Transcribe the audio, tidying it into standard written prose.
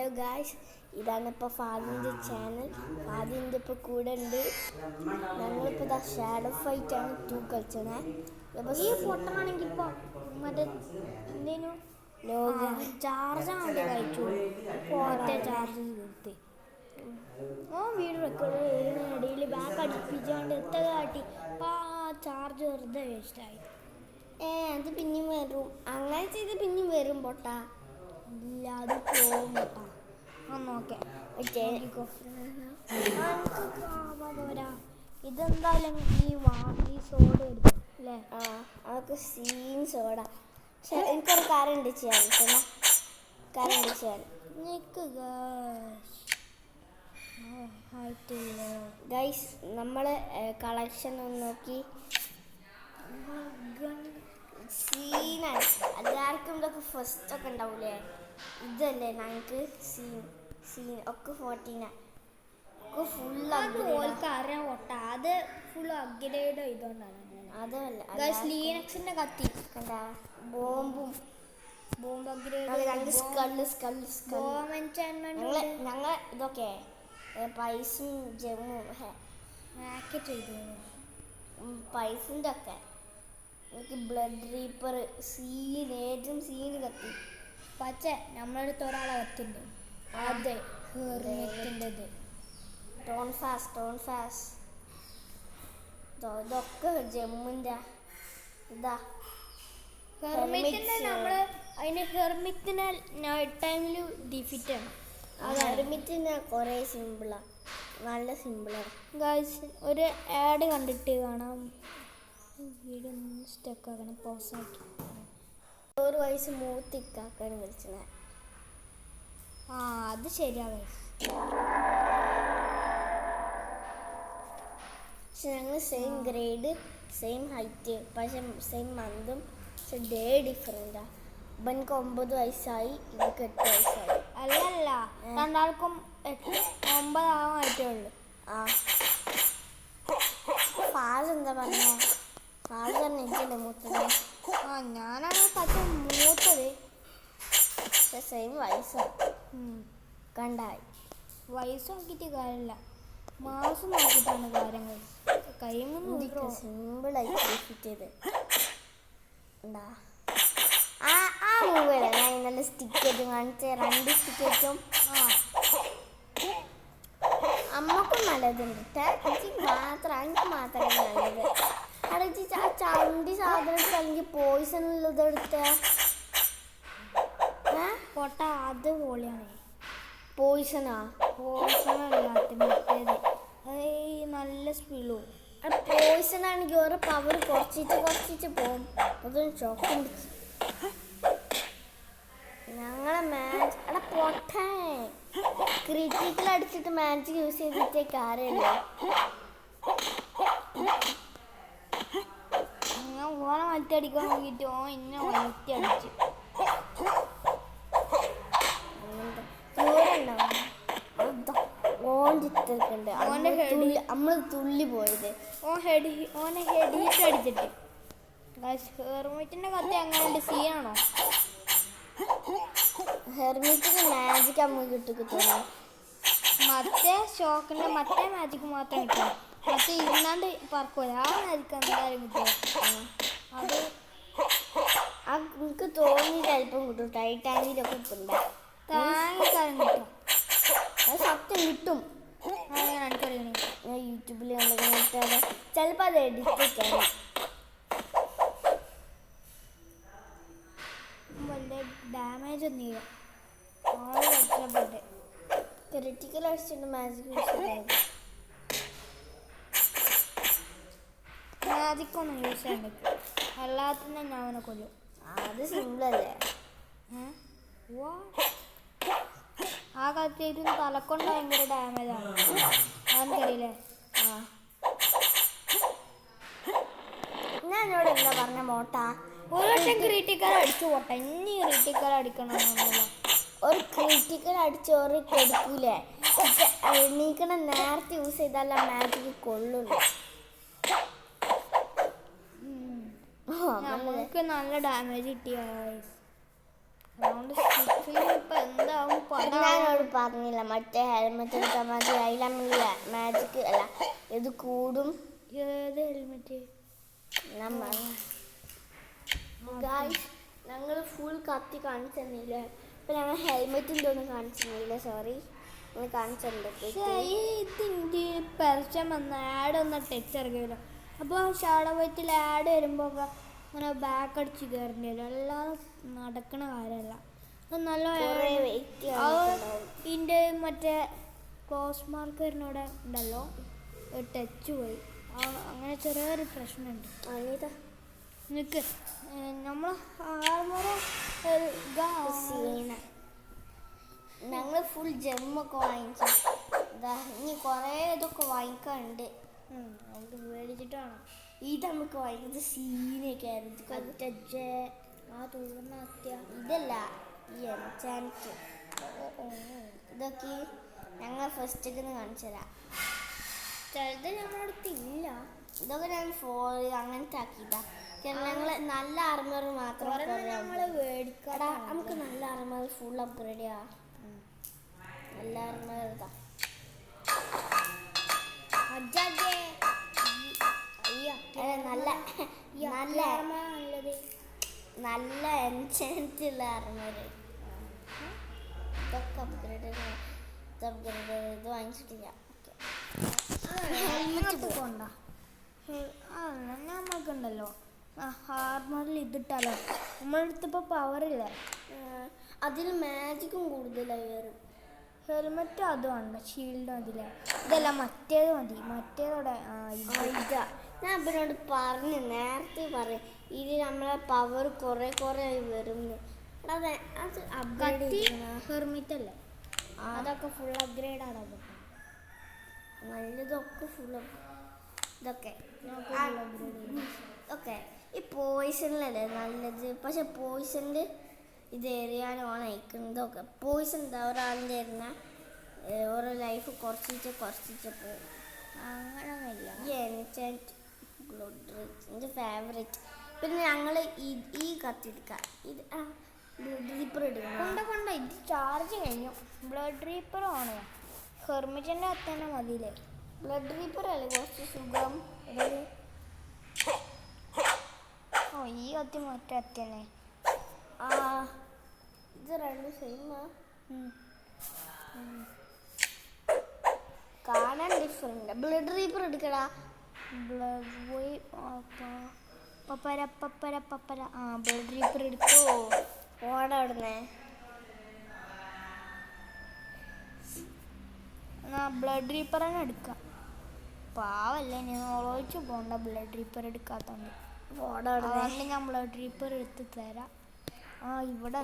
Hello guys, ഇതാണ് ഇപ്പോൾ ഫാദിൻ്റെ channel. ഫാദിൻ്റെ ഇപ്പോൾ കൂടെ ഉണ്ട്. ഞങ്ങളിപ്പോൾ ഇതാ ഷാഡോ ഫൈറ്റാണ് 2 കളിച്ചത്. ഈ ഫോട്ടോയാണെങ്കിൽ ഇപ്പോൾ മറ്റേ എന്തേനു ചാർജാണ് കഴിച്ചു ഫോട്ടോ ചാർജ് നിർത്തി വീട് റെക്കോർഡ് ചെയ്യുന്നതിനിടയിൽ ബാക്ക് അടിപ്പിച്ചുകൊണ്ട് എത്ര കാട്ടി അപ്പോൾ ആ ചാർജ് വെറുതെ വേസ്റ്റായി. അത് പിന്നെയും വരും, അങ്ങനെ ചെയ്ത് പിന്നെയും വരും പൊട്ടാ. ഇല്ല, അത് പോകും പൊട്ടാ. നോക്കേ പോരാ, ഇതെന്തായാലും ഈ വാങ്ങി സോഡ എടുക്കും അല്ലേ? അതൊക്കെ സീൻ സോഡ. പക്ഷെ എനിക്കൊരു കാര്യം ഉണ്ട് ചെയ്യാൻ, ഗൈസ്. നമ്മൾ കളക്ഷൻ ഒന്ന് നോക്കി, സീനാണ്. എല്ലാവർക്കും ഇതൊക്കെ ഫസ്റ്റ് ഒക്കെ ഉണ്ടാവൂലേ, ഇതല്ലേ ഞങ്ങൾക്ക് സീൻ ഒക്കെ 14 ഒക്കെ ഫുൾ അറിയാൻ പൊട്ട. അത് ഫുൾ അപ്ഗ്രേഡ് ചെയ്തോണ്ടാണ്. അതല്ല ലീനക്സിന്റെ കത്തി കണ്ടാ, ബോംബ് അപ്ഗ്രേഡ്, ഞങ്ങൾ ഇതൊക്കെ പൈസയും ജമ്മും ഹാക്ക് ചെയ്തു. പൈസൻ്റെ ഒക്കെ എനിക്ക് ബ്ലഡ് റീപ്പർ ഏറ്റവും സീന് കത്തി. പക്ഷേ നമ്മളടുത്ത് ഒരാളെ കത്തുണ്ട്, അതെ ഹെർമിറ്റിൻ്റെത്. ടോൺ ഫാസ്റ്റ് ഇതൊക്കെ ജമ്മിൻ്റെ ഇതാ ഹെർമിറ്റിൻ്റെ. നമ്മൾ അതിന് ഹെർമിറ്റിനെ നൈറ്റ് ടൈമിൽ ഡിഫിറ്റാണ്. ഹെർമിറ്റിന് കുറേ സിമ്പിളാണ്, നല്ല സിമ്പിളാണ്. ഗൈസ്, ഒരു ആഡ് കണ്ടിട്ട് കാണാം. വീഡിയോ സ്റ്റക്ക് ആക്കണം, പോസാക്കി. 1 വയസ്സ് മൂത്തിക്കാക്കാണ് വിളിച്ചത്. അത് ശരിയാ ഗൈസ്. പക്ഷെ ഞങ്ങൾ സെയിം ഗ്രേഡ്, സെയിം ഹൈറ്റ്, പക്ഷെ സെയിം മന്തും, പക്ഷെ ഡേ ഡിഫറെൻ്റാ. എനിക്ക് 9 വയസ്സായി, എനിക്ക് 8 വയസ്സായി. അല്ലല്ല, രണ്ടാൾക്കും 9 ആവാനായിട്ടേ ഉള്ളൂ. ഫാസ് എന്താ പറഞ്ഞേ? ഫാസ് തന്നെ എനിക്കല്ലേ മൂത്തത്. ഞാനാണ് പക്ഷെ മൂത്തത്, പക്ഷെ സെയിം വയസ്സാണ്. കണ്ടായി വയസ്സ് നോക്കിയിട്ട് കാര്യമില്ല, മാസം നോക്കിയിട്ടാണ് കാര്യങ്ങൾ. കൈമൊന്നും സിമ്പിളായി ഫിറ്റ് ചെയ്ത് എന്താ ആ മൂവല്ലേ ഞാൻ ഇന്നലെ സ്റ്റിക്കേറ്റും കാണിച്ച 2 സ്റ്റിക്കേറ്റും അമ്മക്കും നല്ലതുണ്ട്. എനിക്ക് മാത്രമേ നല്ലത്. അവിടെ ആ ചണ്ടി സാധനം എടുത്ത് അല്ലെങ്കിൽ പോയിസൺ ഉള്ളത് എടുത്ത പൊട്ട, അത് പൊളിയാണ്. പോയിസണല്ലാത്ത മറ്റേത് നല്ല സ്പീഡും. പോയിസൺ ആണെങ്കിൽ ഓരോ പവർ കുറച്ചിട്ട് പോകും. അതൊരു ഷോക്കും പിടിച്ച് ഞങ്ങളെ മാച്ച് അവിടെ പൊട്ടേ ക്രിറ്റിക്കൽ അടിച്ചിട്ട് മാജിക് യൂസ് ചെയ്തിട്ടേ കാര്യമല്ലോ. ഞാൻ ഓനെ മറ്റടിക്കാൻ നോക്കിയിട്ട് എന്നെ ഒറ്റ അടിച്ച്. നമ്മള് തുള്ളി പോയത് ഓനെ ഹെഡ് ഹിറ്റ് അടിച്ചിട്ട്. ഹെർമിറ്റിന്റെ കത്തി അങ്ങനെ സീനാണോ? ഹെർമിറ്റിന് മാജിക് നമുക്ക് കിട്ടും. മറ്റേ ഷോക്കിന്റെ മറ്റേ മാജിക് മാത്രം കിട്ടും. മറ്റേ ഇരുന്നാണ്ട് പറക്കൂല, ആ മാജിക് എന്തായാലും കിട്ടും. അത് എനിക്ക് തോന്നി ചിലപ്പം കിട്ടും. ടൈറ്റാനിലൊക്കെ കിട്ടുന്നുണ്ട്, താങ്ങിക്കാരം കിട്ടും. അത് സത്യം കിട്ടും. എനിക്കറിയണേ, ഞാൻ യൂട്യൂബിൽ കണ്ടിട്ട് ചിലപ്പോൾ അത് എഡിറ്റ് ചെയ്യണം. വലിയ ഡാമേജ് ഒന്നും ഇല്ല. വളരെ കഷ്ടപ്പെട്ട് ക്രിറ്റിക്കൽ അടിച്ചിട്ട് മാജിക് യൂസ് ചെയ്ത് മാജിക്കൊന്നും യൂസ് ചെയ്യാൻ പറ്റും. എല്ലാത്തിനും ഞാൻ അവനെ കൊല്ലും. അത് സിമ്പിളല്ലേ? ആ കത്തിയിട്ട് തലക്കൊണ്ട് ഭയങ്കര ഡാമേജാണ്, അതെനിക്കറിയില്ലേ? ഞാൻ എന്നോട് എന്താ പറഞ്ഞ മോട്ടാ, ഒരു വട്ടം ക്രിറ്റിക്കൽ അടിച്ചു പോട്ടെ, ഇനി ക്രിറ്റിക്കൽ അടിക്കണമെന്നൊന്നുമില്ല. ഒരു ക്രിറ്റിക്കൽ അടിച്ച് ഒരു കെടുക്കൂലേ? എണീക്കണ നേരത്തെ യൂസ് ചെയ്താൽ മാജിക്ക് കൊള്ളുള്ളൂ. നമുക്ക് നല്ല ഡാമേജ് കിട്ടിയ അതുകൊണ്ട് സ്റ്റിഫിന് ഇപ്പൊ എന്താവും ഞാനോട് പറഞ്ഞില്ല മറ്റേ ഹെൽമെറ്റ് എടുക്കാൻ മതി അതിലല്ല മാജിക് അല്ല ഇത് കൂടും. ഏത് ഹെൽമെറ്റ്? നമ്മൾ ഞങ്ങൾ ഫുൾ കത്തി കാണിച്ചു തന്നില്ലേ? ഇപ്പൊ ഞങ്ങൾ ഹെൽമെറ്റിൻ്റെ ഒന്നും കാണിച്ചു തന്നില്ല. സോറി, നിങ്ങൾ കാണിച്ചിട്ടുണ്ട്. ഇതിൻ്റെ പരസ്യം വന്ന ആഡ് ഒന്ന് ടച്ച് ഇറങ്ങിയല്ലോ. അപ്പോൾ ഷാഡോ വൈറ്റിൽ ആഡ് വരുമ്പോൾ അങ്ങനെ ബാക്ക് അടിച്ച് കയറേണ്ടി വരും. അല്ലാതെ നടക്കണ കാര്യമല്ല. അത് നല്ല ഇതിൻ്റെ മറ്റേ ക്ലോസ് മാർക്കറിനോടെ ഉണ്ടല്ലോ ടച്ച് പോയി. അങ്ങനെ ചെറിയൊരു പ്രശ്നമുണ്ട്. നിൽക്ക് നമ്മൾ ഞങ്ങൾ ഫുൾ ജമ്മൊക്കെ വാങ്ങിച്ചു. ഇനി കുറേ ഇതൊക്കെ വാങ്ങിക്കാനുണ്ട്. നമുക്ക് മേടിച്ചിട്ടാണ് ഇത് നമുക്ക് വാങ്ങിക്കുന്നത്. സീനൊക്കെ ആയിരുന്നു. ഇതല്ല ഈ എൻചാൻറ്റ്. ഇതൊക്കെ ഞങ്ങൾ ഫസ്റ്റ് കാണിച്ചു തരാം. ചിലത് ഞങ്ങളുടെ അടുത്ത് ഇല്ല. ഇതൊക്കെ ഞാൻ അങ്ങനത്തെ ആക്കിയതാ. ഞങ്ങൾ നല്ല ആർമർ മാത്രം മേടിക്കാടാ. നമുക്ക് നല്ല ആർമർ ഫുൾ അപ്ഗ്രേഡ് ചെയ്യാം. നല്ല ആർമർ ഇതാ. നല്ല നല്ല നല്ല എൻചാൻറ്റുള്ള ആർമർ. ഇതൊക്കെ അപ്ഗ്രേഡ് ഇത് വാങ്ങിച്ചിട്ടില്ല. ഹെൽമെറ്റ് പോണ്ട. നമുക്കുണ്ടല്ലോ ഹാർമറിൽ ഇതിട്ടാലോ. നമ്മുടെ അടുത്തിപ്പോൾ പവറില്ല. അതിൽ മാജിക്കും കൂടുതലായി വരും. ഹെൽമെറ്റ് അത് വേണ്ട, ഷീൽഡ് അതില്ല. ഇതെല്ലാം മറ്റേത് മതി. മറ്റേതോടെ ഇതാ ഞാൻ ഇവരോട് പറഞ്ഞു, നേരത്തെ പറയും ഇത് നമ്മളെ പവർ കുറേ വരും. അത് അപ്ഗ്രേഡ് ഹെർമിറ്റ് അല്ലേ? അതൊക്കെ ഫുൾ അപ്ഗ്രേഡ് ആണ്. നല്ലതൊക്കെ ഫുൾ ഇതൊക്കെ ഓക്കെ. ഈ പോയിസണിലല്ലേ നല്ലത്. പക്ഷെ പോയിസണിൽ ഇത് എറിയാനാണ് അയക്കുന്നതൊക്കെ. പോയിസൺ എന്താ ഒരാളിൻ്റെ എറിഞ്ഞ ഓരോ ലൈഫ് കുറച്ചിട്ട് പോകും. അങ്ങനെയൊന്നുമില്ല. എൻ്റെ ഫേവറേറ്റ്. പിന്നെ ഞങ്ങൾ ഈ കത്തിയെടുക്കാം. ഇത് ബ്ലഡ് റീപ്പർ എടുക്കണം. കൊണ്ട ഇത് ചാർജ് കഴിഞ്ഞു. ബ്ലഡ് റീപ്പർ ആണ്. ഹെർമിറ്റിൻ്റെ അകത്ത് തന്നെ മതിയില്ലേ? ബ്ലഡ് റീപ്പർ അല്ലേ കുറച്ച് സുഖം. ഈ കത്തി മറ്റേ അത്തി തന്നെ. ഇത് രണ്ടും സെയിമാ. കാണാൻ ഡിഫറെന്റ്. ബ്ലഡ് റീപ്പർ എടുക്കടാ. ബ്ലഡ് പോയി പപ്പര ബ്ലഡ് റീപ്പർ എടുത്തോ. ഓടാ അവിടുന്ന്. ബ്ലഡ് റീപ്പർ തന്നെ എടുക്കാം. പാവല്ലേ, ഞാൻ ഓളോച്ച് പോണ്ട ബ്ലഡ് റീപ്പർ എടുക്കാത്തോണ്ട്. ഓടാ അതുകൊണ്ട് ഞാൻ ബ്ലഡ് റീപ്പർ എടുത്ത് തരാം. ഇവിടെ